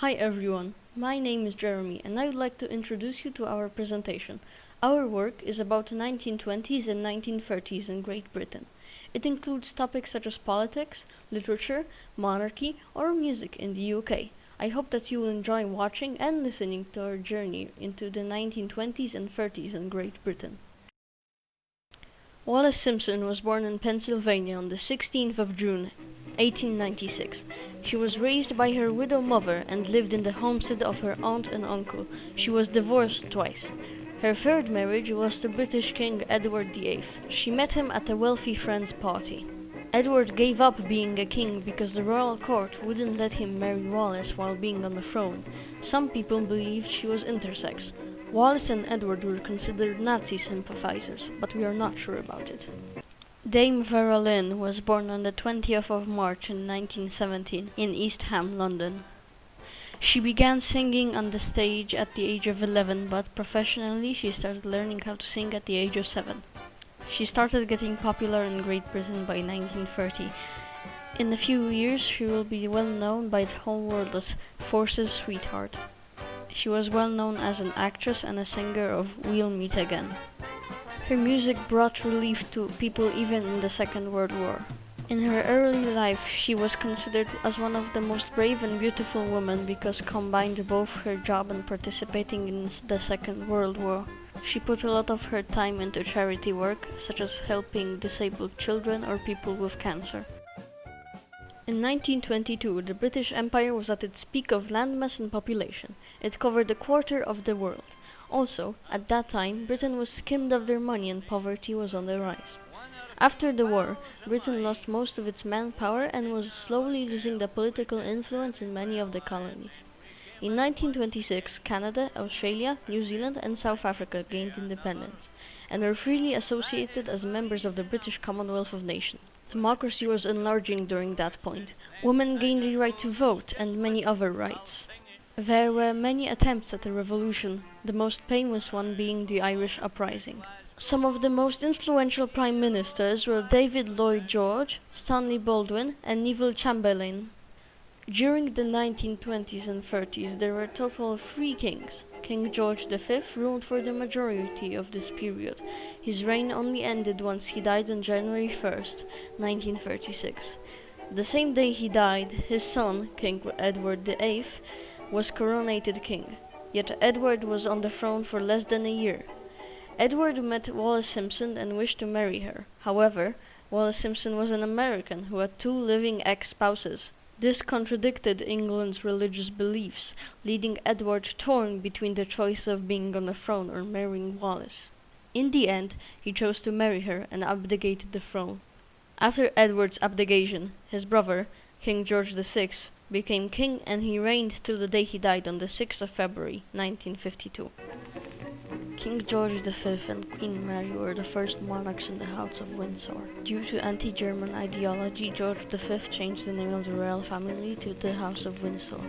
Hi everyone, my name is Jeremy and I would like to introduce you to our presentation. Our work is about the 1920s and 1930s in Great Britain. It includes topics such as politics, literature, monarchy, or music in the UK. I hope that you will enjoy watching and listening to our journey into the 1920s and 30s in Great Britain. Wallis Simpson was born in Pennsylvania on the 16th of June, 1896. She was raised by her widow mother and lived in the homestead of her aunt and uncle. She was divorced twice. Her third marriage was to British King Edward VIII. She met him at a wealthy friend's party. Edward gave up being a king because the royal court wouldn't let him marry Wallis while being on the throne. Some people believed she was intersex. Wallis and Edward were considered Nazi sympathizers, but we are not sure about it. Dame Vera Lynn was born on the 20th of March in 1917 in East Ham, London. She began singing on the stage at the age of 11, but professionally she started learning how to sing at the age of 7. She started getting popular in Great Britain by 1930. In a few years she will be well known by the whole world as Force's sweetheart. She was well known as an actress and a singer of We'll Meet Again. Her music brought relief to people even in the Second World War. In her early life, she was considered as one of the most brave and beautiful women because combined both her job and participating in the Second World War. She put a lot of her time into charity work, such as helping disabled children or people with cancer. In 1922, the British Empire was at its peak of landmass and population. It covered a quarter of the world. Also, at that time, Britain was skimmed of their money and poverty was on the rise. After the war, Britain lost most of its manpower and was slowly losing the political influence in many of the colonies. In 1926, Canada, Australia, New Zealand and South Africa gained independence and were freely associated as members of the British Commonwealth of Nations. Democracy was enlarging during that point. Women gained the right to vote and many other rights. There were many attempts at a revolution, the most famous one being the Irish Uprising. Some of the most influential prime ministers were David Lloyd George, Stanley Baldwin, and Neville Chamberlain. During the 1920s and 30s, there were a total of 3 kings. King George V ruled for the majority of this period. His reign only ended once he died on January 1st, 1936. The same day he died, his son, King Edward VIII, was coronated king. Yet Edward was on the throne for less than a year. Edward met Wallis Simpson and wished to marry her. However, Wallis Simpson was an American who had 2 living ex-spouses. This contradicted England's religious beliefs, leading Edward torn between the choice of being on the throne or marrying Wallis. In the end, he chose to marry her and abdicated the throne. After Edward's abdication, his brother, King George VI, became king and he reigned till the day he died on the 6th of February, 1952. King George V and Queen Mary were the first monarchs in the House of Windsor. Due to anti-German ideology, George V changed the name of the royal family to the House of Windsor.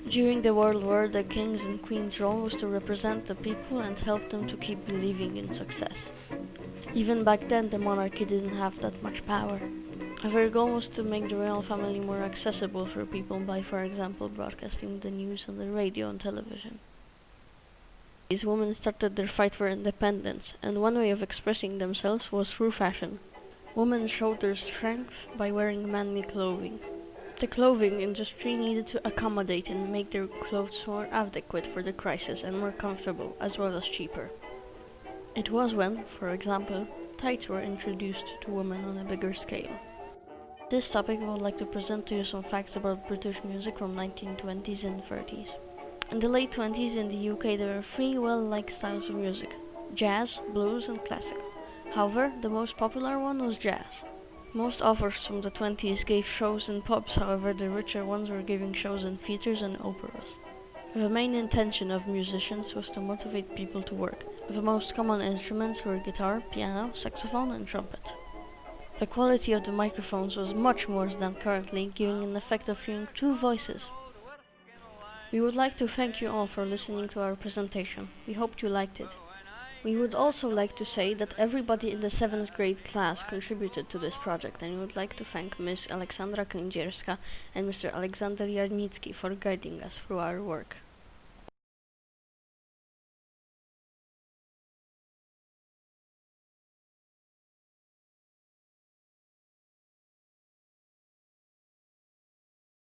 During the World War, the king's and queen's role was to represent the people and help them to keep believing in success. Even back then, the monarchy didn't have that much power. Their goal was to make the royal family more accessible for people by, for example, broadcasting the news on the radio and television. These women started their fight for independence, and one way of expressing themselves was through fashion. Women showed their strength by wearing manly clothing. The clothing industry needed to accommodate and make their clothes more adequate for the crisis and more comfortable, as well as cheaper. It was when, for example, tights were introduced to women on a bigger scale. This topic I would like to present to you some facts about British music from 1920s and 30s. In the late 20s in the UK there were 3 well-liked styles of music: jazz, blues and classical. However, the most popular one was jazz. Most authors from the 20s gave shows in pubs, however the richer ones were giving shows in theatres and operas. The main intention of musicians was to motivate people to work. The most common instruments were guitar, piano, saxophone and trumpet. The quality of the microphones was much worse than currently, giving an effect of hearing 2 voices. We would like to thank you all for listening to our presentation. We hoped you liked it. We would also like to say that everybody in the 7th grade class contributed to this project, and we would like to thank Miss Aleksandra Kędzierska and Mr. Aleksander Jarnicki for guiding us through our work.